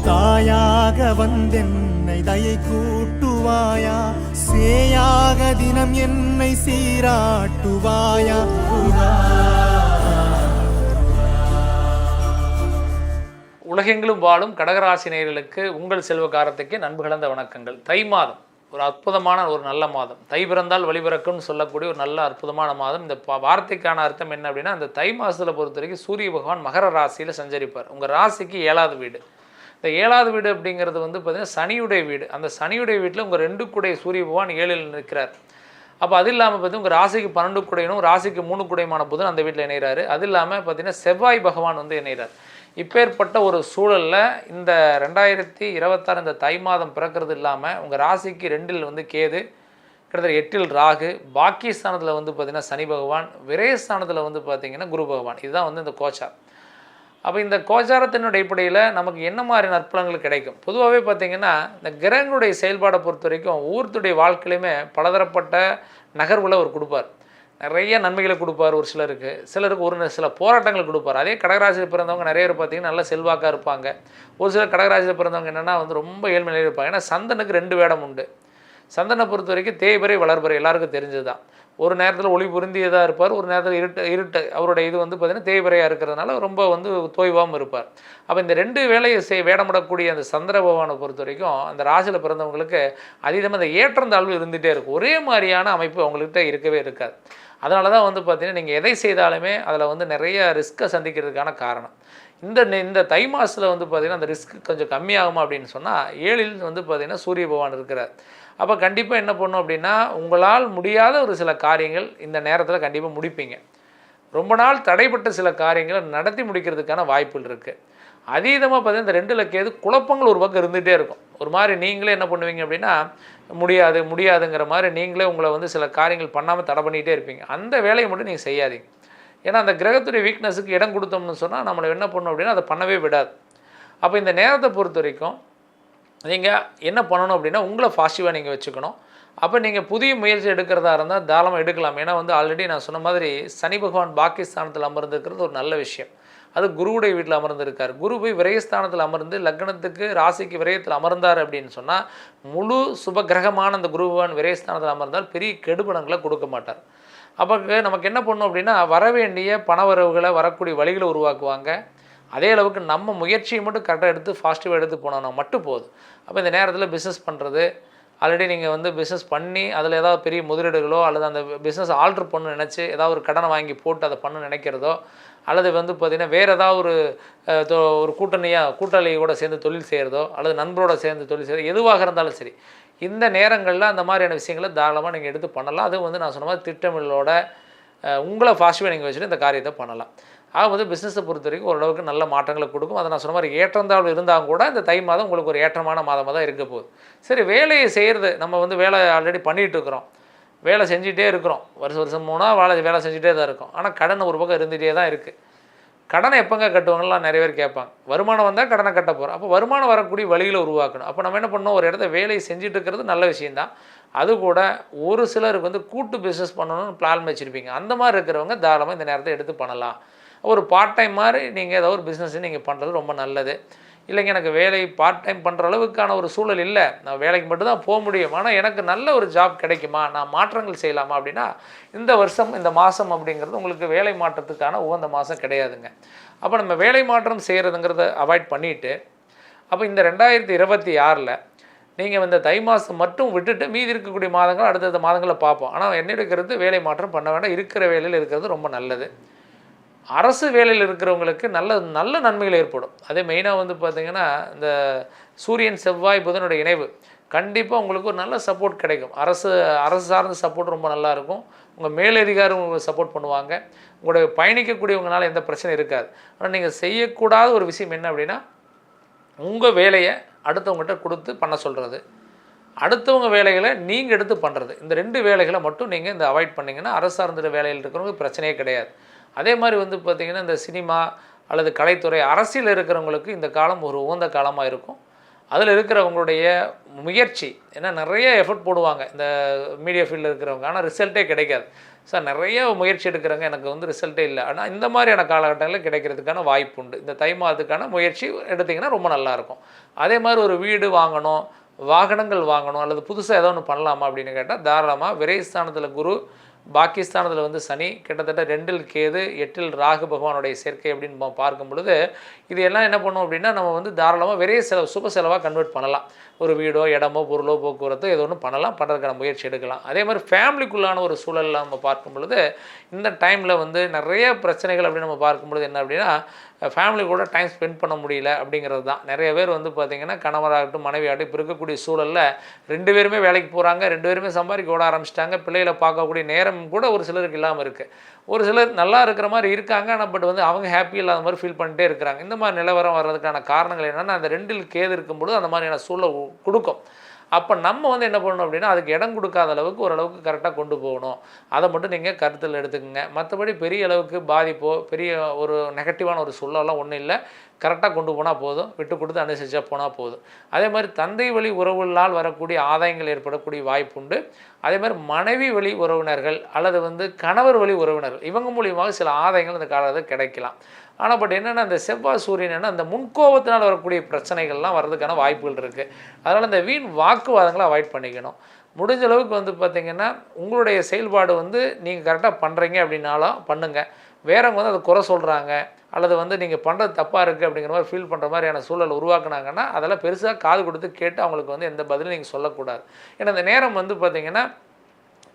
தாயாக வந்தென்னை தயை கூட்டுவாயா, சேயாக தினம் என்னை சீராட்டுவாயா. உலகெங்கிலும் வாழும் கடகராசி நேயர்களுக்கு உங்கள் செல்வகாரத்துக்கு நண்பு கலந்த வணக்கங்கள். தை மாதம் ஒரு அற்புதமான ஒரு நல்ல மாதம். தை பிறந்தால் வழிபிறக்கும்னு சொல்லக்கூடிய ஒரு நல்ல அற்புதமான மாதம். இந்த வார்த்தைக்கான அர்த்தம் என்ன அப்படின்னா, அந்த தை மாதத்தில் பொறுத்த வரைக்கும் சூரிய பகவான் மகர ராசியில் சஞ்சரிப்பார். உங்கள் ராசிக்கு 7வது வீடு. இந்த 7வது வீடு அப்படிங்கிறது வந்து பார்த்திங்கன்னா சனியுடைய வீடு. அந்த சனியுடைய வீட்டில் உங்கள் 2 குடை சூரிய பகவான் 7ல் நிற்கிறார். அப்போ அது இல்லாமல் பார்த்தீங்கன்னா உங்கள் ராசிக்கு 12 குடையனும் ராசிக்கு 3 குடையுமான புதன் அந்த வீட்டில் இணைகிறாரு. அது இல்லாமல் பார்த்தீங்கன்னா செவ்வாய் பகவான் வந்து இணைகிறார். இப்பேற்பட்ட ஒரு சூழலில் இந்த 2026 இந்த தை மாதம் பிறக்கிறது இல்லாமல் உங்கள் ராசிக்கு 2ல் வந்து கேது, கிட்டத்தட்ட 8ல் ராகு, பாக்கியஸ்தானத்தில் வந்து பார்த்திங்கன்னா சனி பகவான், விரயஸ்தானத்தில் வந்து பார்த்திங்கன்னா குரு பகவான். இதுதான் வந்து இந்த கோச்சார். அப்போ இந்த கோச்சாரத்தினுடைய அடிப்படையில் நமக்கு என்ன மாதிரி நற்பலன்கள் கிடைக்கும்? பொதுவாகவே பார்த்திங்கன்னா இந்த கிரகங்களுடைய செயல்பாடை பொறுத்த வரைக்கும் ஒவ்வொருத்தருடைய வாழ்க்கையிலுமே பலதரப்பட்ட நகர்வுகளை அவர் கொடுப்பார். நிறைய நன்மைகளை கொடுப்பார். ஒரு சிலருக்கு ஒரு சில போராட்டங்களை கொடுப்பார். அதே கடகராசியில் பிறந்தவங்க நிறைய பேர் பார்த்திங்கன்னா நல்ல செல்வாக்காக இருப்பாங்க. ஒரு சில கடகராசியில் பிறந்தவங்க என்னென்னா வந்து ரொம்ப ஏழ்மையிலே இருப்பாங்க. ஏன்னா சந்தனுக்கு 2 வேடம் உண்டு. சந்தனை பொறுத்த வரைக்கும் தேய்பிறை வளர்பிறை எல்லாருக்கும் தெரிஞ்சது தான். ஒரு நேரத்தில் ஒளி பொருந்தியதாக இருப்பார், ஒரு நேரத்தில் இருட்டு அவருடைய இது வந்து பார்த்திங்கன்னா தேய்பிறையாக இருக்கிறதுனால ரொம்ப வந்து தோய்வாகவும் இருப்பார். அப்போ இந்த 2 வேலையை வேடமிடக்கூடிய அந்த சந்திர பகவானை பொறுத்த வரைக்கும் அந்த ராசியில் பிறந்தவங்களுக்கு அதீதமாக அந்த ஏற்றந்தாழ்வு இருந்துகிட்டே இருக்கும். ஒரே மாதிரியான அமைப்பு அவங்கள்கிட்ட இருக்கவே இருக்காது. அதனால தான் வந்து பார்த்திங்கன்னா நீங்கள் எதை செய்தாலுமே அதில் வந்து நிறைய ரிஸ்க்கை சந்திக்கிறதுக்கான காரணம். இந்த தை மாதத்தில் வந்து பார்த்திங்கன்னா அந்த ரிஸ்க் கொஞ்சம் கம்மியாகுமா அப்படின்னு சொன்னால் 7ல் வந்து பார்த்திங்கன்னா சூரிய பகவான் இருக்கிறார். அப்போ கண்டிப்பாக என்ன பண்ணும் அப்படின்னா, உங்களால் முடியாத ஒரு சில காரியங்கள் இந்த நேரத்தில் கண்டிப்பாக முடிப்பீங்க. ரொம்ப நாள் தடைப்பட்ட சில காரியங்களை நடத்தி முடிக்கிறதுக்கான வாய்ப்புகள் இருக்குது. அதீதமாக பார்த்திங்கன்னா இந்த 2ல் கேது குழப்பங்கள் ஒரு பக்கம் இருந்துகிட்டே இருக்கும். ஒரு மாதிரி நீங்களே என்ன பண்ணுவீங்க அப்படின்னா, முடியாதுங்கிற மாதிரி நீங்களே உங்களை வந்து சில காரியங்கள் பண்ணாமல் தடை பண்ணிகிட்டே இருப்பீங்க. அந்த வேலையை மட்டும் நீங்கள் செய்யாதீங்க. ஏன்னா அந்த கிரகத்துடைய வீக்னஸுக்கு இடம் கொடுத்தோம்னு சொன்னால் நம்மளை என்ன பண்ணணும் அப்படின்னா அதை பண்ணவே விடாது. அப்போ இந்த நேரத்தை பொறுத்த வரைக்கும் நீங்கள் என்ன பண்ணணும் அப்படின்னா உங்களை பாசிட்டிவாக நீங்கள் வச்சுக்கணும். அப்போ நீங்கள் புதிய முயற்சி எடுக்கிறதா இருந்தால் தாராளமாக எடுக்கலாம். ஏன்னா வந்து ஆல்ரெடி நான் சொன்ன மாதிரி சனி பகவான் பாக்கியஸ்தானத்தில் அமர்ந்துருக்கிறது ஒரு நல்ல விஷயம். அது குருவுடைய வீட்டில் அமர்ந்திருக்கார். குரு போய் விரயஸ்தானத்தில் அமர்ந்து லக்னத்துக்கு ராசிக்கு விரயத்தில் அமர்ந்தார் அப்படின்னு சொன்னால் முழு சுபகிரகமான அந்த குரு பகவான் விரயஸ்தானத்தில் அமர்ந்தால் பெரிய கெடுபணங்களை கொடுக்க மாட்டார். அப்போ நமக்கு என்ன பண்ணணும் அப்படின்னா வரவேண்டிய பணவரவுகளை வரக்கூடிய வழிகளை உருவாக்குவாங்க. அதே அளவுக்கு நம்ம முயற்சியை மட்டும் கரெக்டாக எடுத்து பாசிட்டிவாக எடுத்து போனோம்னா மட்டும் போதும். அப்போ இந்த நேரத்தில் பிஸ்னஸ் பண்ணுறது, ஆல்ரெடி நீங்கள் வந்து பிஸ்னஸ் பண்ணி அதில் ஏதாவது பெரிய முதலீடுகளோ அல்லது அந்த பிஸ்னஸ் ஆல்ட்ரு பண்ணணும்னு நினச்சி ஏதாவது ஒரு கடனை வாங்கி போட்டு அதை பண்ணணும்னு நினைக்கிறதோ, அல்லது வந்து பார்த்திங்கன்னா வேறு ஏதாவது ஒரு கூட்டாளியோட சேர்ந்து தொழில் செய்கிறதோ அல்லது நண்பரோட சேர்ந்து தொழில் செய்கிறதோ எதுவாக இருந்தாலும் சரி, இந்த நேரங்களில் அந்த மாதிரியான விஷயங்களை தாராளமாக நீங்கள் எடுத்து பண்ணலாம். அதுவும் வந்து நான் சொன்ன மாதிரி திட்டமிடலோட உங்களை பாசிட்டிவாக நீங்கள் வச்சுட்டு இந்த காரியத்தை பண்ணலாம். ஆக வந்து பிஸ்னஸை பொறுத்த வரைக்கும் ஓரளவுக்கு நல்ல மாற்றங்களை கொடுக்கும். அதை நான் சொன்ன மாதிரி ஏற்றந்தாழ்வு இருந்தாலும் கூட இந்த தை மாதம் உங்களுக்கு ஒரு ஏற்றமான மாதமாக தான் இருக்க போகுது. சரி, வேலையை செய்கிறது நம்ம வந்து வேலை ஆல்ரெடி பண்ணிகிட்டு இருக்கிறோம், வேலை செஞ்சுட்டே இருக்கிறோம், வருஷம் 3 வேலை செஞ்சுட்டே தான் இருக்கும். ஆனால் கடன் ஒரு பக்கம் இருந்துகிட்டே தான் இருக்குது. கடனை எப்போங்க கட்டுவாங்கலாம் நிறைய பேர் கேட்பாங்க. வருமானம் வந்தால் கடனை கட்ட போகிறோம். அப்போ வருமானம் வரக்கூடிய வழிகளை உருவாக்கணும். அப்போ நம்ம என்ன பண்ணணும், ஒரு இடத்த வேலையை செஞ்சுட்டு இருக்கிறது நல்ல விஷயந்தான். அது கூட ஒரு சிலருக்கு வந்து கூட்டு பிஸ்னஸ் பண்ணணும்னு பிளான் வச்சுருப்பீங்க. அந்த மாதிரி இருக்கிறவங்க தாராளமாக இந்த நேரத்தை எடுத்து பண்ணலாம். ஒரு பார்ட் டைம் மாதிரி நீங்கள் ஏதாவது ஒரு பிஸ்னஸ் நீங்கள் பண்ணுறது ரொம்ப நல்லது. இல்லைங்க எனக்கு வேலை பார்ட் டைம் பண்ணுற அளவுக்கான ஒரு சூழல் இல்லை, நான் வேலைக்கு மட்டும்தான் போக முடியும், ஆனால் எனக்கு நல்ல ஒரு ஜாப் கிடைக்குமா, நான் மாற்றங்கள் செய்யலாமா அப்படின்னா இந்த வருஷம் இந்த மாதம் அப்படிங்கிறது உங்களுக்கு வேலை மாற்றத்துக்கான உகந்த மாதம் கிடையாதுங்க. அப்போ நம்ம வேலை மாற்றம் செய்கிறதுங்கிறத அவாய்ட் பண்ணிவிட்டு அப்போ இந்த 2026 நீங்கள் இந்த தை மாதம் மட்டும் விட்டுட்டு மீதி இருக்கக்கூடிய மாதங்கள் அடுத்தடுத்த மாதங்களில் பார்ப்போம். ஆனால் என்ன இருக்கிறது, வேலை மாற்றம் பண்ண வேண்டாம், இருக்கிற வேலையில் இருக்கிறது ரொம்ப நல்லது. அரசு வேலையில் இருக்கிறவங்களுக்கு நல்ல நன்மைகள் ஏற்படும். அதே மெயினாக வந்து பார்த்திங்கன்னா இந்த சூரியன் செவ்வாய் புதனுடைய இணைவு கண்டிப்பாக உங்களுக்கு ஒரு நல்ல சப்போர்ட் கிடைக்கும். அரசு சார்ந்த சப்போர்ட் ரொம்ப நல்லாயிருக்கும். உங்கள் மேலதிகாரி உங்களுக்கு சப்போர்ட் பண்ணுவாங்க. உங்களுடைய பயணிக்கக்கூடியவங்களால எந்த பிரச்சனையும் இருக்காது. ஆனால் நீங்கள் செய்யக்கூடாத ஒரு விஷயம் என்ன அப்படின்னா, உங்கள் வேலையை அடுத்தவங்ககிட்ட கொடுத்து பண்ண சொல்கிறது, அடுத்தவங்க வேலைகளை நீங்கள் எடுத்து பண்ணுறது. இந்த 2 வேலைகளை மட்டும் நீங்கள் இந்த அவாய்ட் பண்ணிங்கன்னா அரசு சார்ந்த வேலையில் இருக்கிறவங்க பிரச்சனையே கிடையாது. அதே மாதிரி வந்து பார்த்திங்கன்னா இந்த சினிமா அல்லது கலைத்துறை அரசியல் இருக்கிறவங்களுக்கு இந்த காலம் ஒரு உகந்த காலமாக இருக்கும். அதில் இருக்கிறவங்களுடைய முயற்சி, ஏன்னா நிறைய எஃபர்ட் போடுவாங்க இந்த மீடியா ஃபீல்டில் இருக்கிறவங்க, ஆனால் ரிசல்ட்டே கிடைக்காது. சார் நிறைய முயற்சி எடுக்கிறாங்க, எனக்கு வந்து ரிசல்ட்டே இல்லை. ஆனால் இந்த மாதிரியான காலகட்டங்களில் கிடைக்கிறதுக்கான வாய்ப்பு உண்டு. இந்த தை மாதத்துக்கான முயற்சி எடுத்திங்கன்னா ரொம்ப நல்லாயிருக்கும். அதே மாதிரி ஒரு வீடு வாங்கணும், வாகனங்கள் வாங்கணும், அல்லது புதுசாக ஏதோ ஒன்று பண்ணலாமா அப்படின்னு கேட்டால் தாராளமாக. விரைஸ்தானத்தில் குரு, பாகிஸ்தானத்தில் வந்து சனி, கிட்டத்தட்ட 2ல் கேது, 8ல் ராகு பகவானுடைய சேர்க்கை அப்படின்னு நம்ம பார்க்கும் பொழுது இது எல்லாம் என்ன பண்ணும் அப்படின்னா நம்ம வந்து தாராளமாக விரைய செலவு சுப செலவாக கன்வெர்ட் பண்ணலாம். ஒரு வீடோ இடமோ பொருளோ போக்குவரத்தோ ஏதோ ஒன்று பண்ணலாம், பண்ணுறதுக்கான முயற்சி எடுக்கலாம். அதே மாதிரி ஃபேமிலிக்குள்ளான ஒரு சூழலில் நம்ம பார்க்கும் பொழுது இந்த டைமில் வந்து நிறைய பிரச்சனைகள் அப்படின்னு நம்ம பார்க்கும் பொழுது என்ன அப்படின்னா ஃபேமிலி கூட டைம் ஸ்பெண்ட் பண்ண முடியல அப்படிங்கிறது தான். நிறைய பேர் வந்து பார்த்திங்கன்னா கணவராகட்டும் மனைவியாகட்டும் இப்போ இருக்கக்கூடிய சூழலில் 2 பேருமே வேலைக்கு போகிறாங்க, 2 பேருமே சம்பாதிக்க ஓட ஆரம்பிச்சிட்டாங்க. பிள்ளைகளை பார்க்கக்கூடிய நேரம் கூட ஒரு சிலருக்கு இல்லாமல் இருக்குது. ஒரு சிலர் நல்லா இருக்கிற மாதிரி இருக்காங்க, ஆனால் பட் வந்து அவங்க ஹாப்பி இல்லாத மாதிரி ஃபீல் பண்ணிட்டே இருக்கிறாங்க. இந்த மாதிரி நிலவரம் வர்றதுக்கான காரணங்கள் என்னென்னா அந்த 2ல் கேது இருக்கும்பொழுது அந்த மாதிரியான சூழல் கொடுக்கும். அப்போ நம்ம வந்து என்ன பண்ணணும் அப்படின்னா அதுக்கு இடம் கொடுக்காத அளவுக்கு ஓரளவுக்கு கரெக்டாக கொண்டு போகணும். அதை மட்டும் நீங்கள் கருத்தில் எடுத்துக்கோங்க. மற்றபடி பெரிய அளவுக்கு பாதிப்போ பெரிய ஒரு நெகட்டிவான ஒரு சூழலாம் ஒன்றும் இல்லை. கரெக்டாக கொண்டு போனால் போதும், விட்டு கொடுத்து அனுசரிச்சா போனால் போதும். அதே மாதிரி தந்தை வழி உறவுகளால் வரக்கூடிய ஆதாயங்கள் ஏற்படக்கூடிய வாய்ப்பு உண்டு. அதே மாதிரி மனைவி வழி உறவினர்கள் அல்லது வந்து கணவர் வழி உறவினர்கள் இவங்க மூலியமாக சில ஆதாயங்கள் இந்த காலத்தில் கிடைக்கலாம். ஆனால் பட் என்னென்னா அந்த செவ்வாய் சூரியன் அந்த முன்கோபத்தினால் வரக்கூடிய பிரச்சனைகள்லாம் வர்றதுக்கான வாய்ப்புகள் இருக்குது. அதனால் இந்த வீண் வாக்குவாதங்களை அவாய்ட் பண்ணிக்கணும். முடிஞ்ச அளவுக்கு வந்து பார்த்திங்கன்னா உங்களுடைய செயல்பாடு வந்து நீங்கள் கரெக்டாக பண்ணுறீங்க அப்படின்னாலும் பண்ணுங்கள். வேறவங்க வந்து அதை குறை சொல்கிறாங்க அல்லது வந்து நீங்கள் பண்ணுறது தப்பாக இருக்குது அப்படிங்கிற மாதிரி ஃபீல் பண்ணுற மாதிரியான சூழல் உருவாக்குனாங்கன்னா அதெல்லாம் பெருசாக காது கொடுத்து கேட்டு அவங்களுக்கு வந்து எந்த பதிலும் நீங்கள் சொல்லக்கூடாது. ஏன்னா இந்த நேரம் வந்து பார்த்திங்கன்னா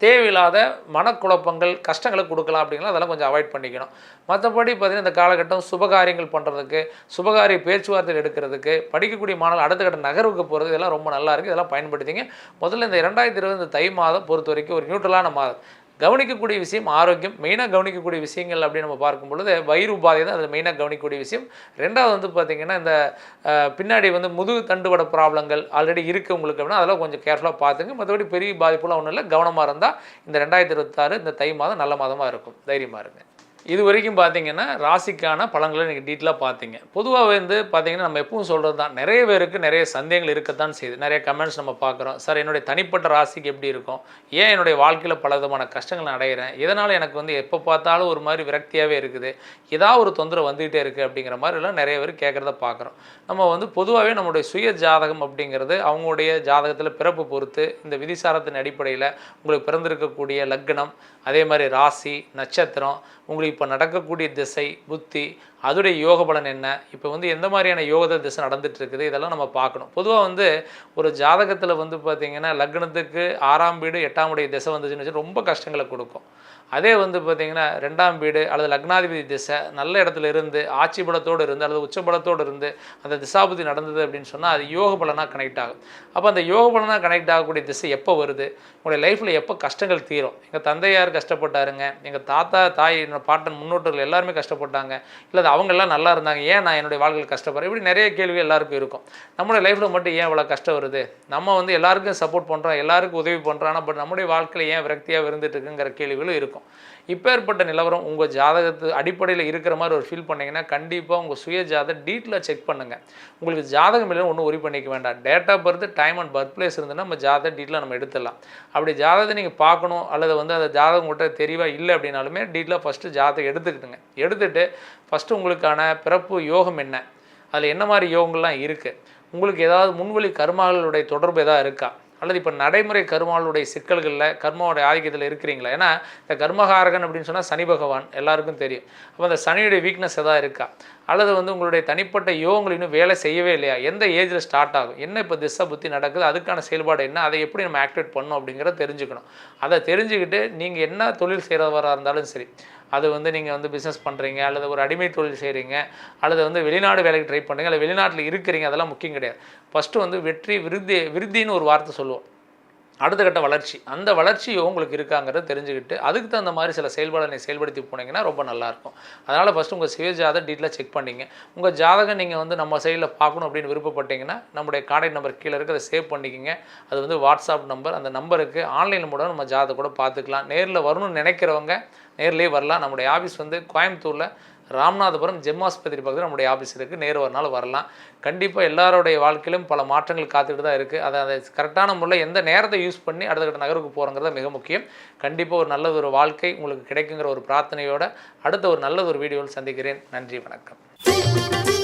தேவையில்லாத மனக்குழப்பங்கள் கஷ்டங்களை கொடுக்கலாம் அப்படிங்களா, அதெல்லாம் கொஞ்சம் அவாய்ட் பண்ணிக்கணும். மற்றபடி பார்த்திங்கன்னா இந்த காலகட்டம் சுபகாரியங்கள் பண்ணுறதுக்கு, சுபகாரிய பேச்சுவார்த்தைகள் எடுக்கிறதுக்கு, படிக்கக்கூடிய மாணவர்கள் அடுத்த கட்ட நகர்வுக்கு போகிறது இதெல்லாம் ரொம்ப நல்லா இருக்குது. இதெல்லாம் பயன்படுத்திங்க. முதல்ல இந்த 2020 இந்த தை மாதம் பொறுத்த வரைக்கும் ஒரு நியூட்ரலான மாதம். கவனிக்கக்கூடிய விஷயம் ஆரோக்கியம், மெயினாக கவனிக்கக்கூடிய விஷயங்கள் அப்படின்னு நம்ம பார்க்கும் பொழுது வயிறு உபாதை தான் அதில் மெயினாக கவனிக்கக்கூடிய விஷயம். 2வது வந்து பார்த்திங்கன்னா இந்த பின்னாடி வந்து முதுகு தண்டுவட ப்ராப்ளங்கள் ஆல்ரெடி இருக்குது உங்களுக்கு அப்படின்னா அதெல்லாம் கொஞ்சம் கேர்ஃபுல்லாக பார்த்துங்க. மற்றபடி பெரிய பாதிப்புலாம் ஒன்றும் இல்லை. கவனமாக இருந்தால் இந்த 2026 இந்த தை மாதம் நல்ல மாதமாக இருக்கும். தைரியமாக இருங்க. இது வரைக்கும் பார்த்தீங்கன்னா ராசிக்கான பலன்களை நீங்கள் டீட்டெயிலாக பார்த்தீங்க. பொதுவாக வந்து பார்த்தீங்கன்னா நம்ம எப்பவும் சொல்கிறது தான், நிறைய பேருக்கு நிறைய சந்தேகங்கள் இருக்கத்தான் செய்யுது. நிறைய கமெண்ட்ஸ் நம்ம பார்க்குறோம். சார் என்னுடைய தனிப்பட்ட ராசிக்கு எப்படி இருக்கும், ஏன் என்னுடைய வாழ்க்கையில் பல விதமான கஷ்டங்கள் அடைகிறேன், இதனால் எனக்கு வந்து எப்போ பார்த்தாலும் ஒரு மாதிரி விரக்தியாகவே இருக்குது, ஏதாவது ஒரு தொந்தரவு வந்துகிட்டே இருக்குது அப்படிங்கிற மாதிரிலாம் நிறைய பேர் கேட்குறத பார்க்குறோம். நம்ம வந்து பொதுவாகவே நம்மளுடைய சுய ஜாதகம் அப்படிங்கிறது அவங்களுடைய ஜாதகத்தில் பிறப்பு பொறுத்து இந்த விதிசாரத்தின் அடிப்படையில் உங்களுக்கு பிறந்திருக்கக்கூடிய லக்னம், அதே மாதிரி ராசி, நட்சத்திரம், உங்களுக்கு இப்போ நடக்கக்கூடிய திசை, புத்தி, அதோடைய யோக பலன் என்ன, இப்போ வந்து எந்த மாதிரியான யோக திசை நடந்துட்டு இருக்குது, இதெல்லாம் நம்ம பார்க்கணும். பொதுவாக வந்து ஒரு ஜாதகத்தில் வந்து பார்த்திங்கன்னா லக்னத்துக்கு 6ஆம் வீடு 8ஆம் உடைய திசை வந்துச்சுன்னு வச்சு ரொம்ப கஷ்டங்களை கொடுக்கும். அதே வந்து பார்த்திங்கன்னா 2ஆம் வீடு அல்லது லக்னாதிபதி திசை நல்ல இடத்துல இருந்து ஆட்சி பலத்தோடு இருந்து அல்லது உச்ச பலத்தோடு இருந்து அந்த திசாபுத்தி நடந்தது அப்படின்னு சொன்னால் அது யோக பலனாக கனெக்ட் ஆகும். அப்போ அந்த யோக பலனாக கனெக்ட் ஆகக்கூடிய திசை எப்போ வருது, உங்களுடைய லைஃப்பில் எப்போ கஷ்டங்கள் தீரும். எங்கள் தந்தையார் கஷ்டப்பட்டாருங்க, எங்கள் தாத்தா தாய் பாட்டன் முன்னோட்டர்கள் எல்லாருமே கஷ்டப்பட்டாங்க, இல்லை அவங்கெல்லாம் நல்லா இருந்தாங்க, ஏன் நான் என்னுடைய வாழ்க்கையில் கஷ்டப்படுறேன், இப்படி நிறைய கேள்வி எல்லாருக்கும் இருக்கும். நம்மளுடைய லைஃப்பில் மட்டும் ஏன் இவ்வளோ கஷ்டம் வருது, நம்ம வந்து எல்லாருக்கும் சப்போர்ட் பண்ணுறோம், எல்லாருக்கும் உதவி பண்ணுறோம், ஆனால் பட் நம்முடைய வாழ்க்கையில் ஏன் விரக்தியாக இருந்துட்டு இருக்குங்கிற கேள்விகளும் இருக்கும். இப்பேற்பட்ட நிலவரம் உங்கள் ஜாதகத்து அடிப்படையில் இருக்கிற மாதிரி ஒரு ஃபீல் பண்ணிங்கன்னா கண்டிப்பாக உங்கள் சுய ஜாதகம் டீட்டெயிலாக செக் பண்ணுங்கள். உங்களுக்கு ஜாதகம் இல்லைன்னு ஒன்றும் ஒரி பண்ணிக்க வேண்டாம். Date of birth, time and birth place இருந்ததுன்னா நம்ம ஜாதகம் டீட்டெயிலாக நம்ம எடுத்துடலாம். அப்படி ஜாதகத்தை நீங்கள் பார்க்கணும் அல்லது வந்து அந்த ஜாதகம் உங்கள்கிட்ட தெளிவாக இல்லை அப்படின்னாலுமே டீட்டெயிலாக ஃபஸ்ட்டு ஜாதகம் எடுத்துக்கிட்டுங்க. எடுத்துகிட்டு ஃபஸ்ட்டு உங்களுக்கான பிறப்பு யோகம் என்ன, அதில் என்ன மாதிரி யோகங்கள்லாம் இருக்குது, உங்களுக்கு ஏதாவது முன்வழி கர்மாக்களுடைய தொடர்பு எதாவது இருக்கா, அல்லது இப்போ நடைமுறை கர்மாவுடைய சிக்கல்களில் கர்மாவோடைய ஆதிக்கத்தில் இருக்கிறீங்களா. ஏன்னா இந்த கர்மகாரகன் அப்படின்னு சொன்னால் சனி பகவான் எல்லாருக்கும் தெரியும். அப்போ அந்த சனியுடைய வீக்னஸ் எதாவது இருக்கா, அல்லது வந்து உங்களுடைய தனிப்பட்ட யோகங்கள் இன்னும் வேலை செய்யவே இல்லையா, எந்த ஏஜில் ஸ்டார்ட் ஆகும், என்ன இப்போ திசை புத்தி நடக்குது, அதுக்கான செயல்பாடு என்ன, அதை எப்படி நம்ம ஆக்டிவேட் பண்ணணும் அப்படிங்கிறத தெரிஞ்சுக்கணும். அதை தெரிஞ்சுக்கிட்டு நீங்கள் என்ன தொழில் செய்கிறவராக இருந்தாலும் சரி, அது வந்து நீங்கள் வந்து பிஸ்னஸ் பண்ணுறீங்க அல்லது ஒரு அடிமை தொழில் செய்கிறீங்க அல்லது வந்து வெளிநாடு வேலைக்கு ட்ரை பண்ணுறீங்க அல்லது வெளிநாட்டில் இருக்கிறீங்க, அதெல்லாம் முக்கியம் கிடையாது. ஃபஸ்ட்டு வந்து வெற்றி விருத்தின்னு ஒரு வார்த்தை சொல்லுவோம். அடுத்த கட்ட வளர்ச்சி, அந்த வளர்ச்சியோ உங்களுக்கு இருக்காங்கிறத தெரிஞ்சுக்கிட்டு அதுக்கு தகுந்த மாதிரி சில செயல்பாடுகளை செயல்படுத்தி போனீங்கன்னா ரொம்ப நல்லாயிருக்கும். அதனால் ஃபஸ்ட்டு உங்கள் சுய ஜாதகம் டீட்டெயிலாக செக் பண்ணிங்க. உங்கள் ஜாதகம் நீங்கள் வந்து நம்ம சைடில் பார்க்கணும் அப்படின்னு விருப்பப்பட்டீங்கன்னா நம்முடைய கான்டாக்ட் நம்பர் கீழே இருக்குது, அதை சேவ் பண்ணிக்கிங்க. அது வந்து வாட்ஸ்அப் நம்பர், அந்த நம்பருக்கு ஆன்லைனில் மூலம் நம்ம ஜாதகம் கூட பார்த்துக்கலாம். நேரில் வரணும்னு நினைக்கிறவங்க நேர்லேயே வரலாம். நம்முடைய ஆஃபீஸ் வந்து கோயம்புத்தூரில் ராமநாதபுரம் ஜெம்மாஸ்பத்திரி பக்கத்தில் நம்முடைய ஆஃபீஸ் இருக்குது. நேரு ஒரு நாள் வரலாம். கண்டிப்பாக எல்லாருடைய வாழ்க்கையிலும் பல மாற்றங்கள் காத்துக்கிட்டு தான் இருக்குது. அதை கரெக்டான முறையில் எந்த நேரத்தை யூஸ் பண்ணி அடுத்த கட்ட நகருக்கு போகிறோங்கிறது மிக முக்கியம். கண்டிப்பாக ஒரு நல்லது ஒரு வாழ்க்கை உங்களுக்கு கிடைக்குங்கிற ஒரு பிரார்த்தனையோடு அடுத்த ஒரு நல்லது ஒரு வீடியோவில் சந்திக்கிறேன். நன்றி, வணக்கம்.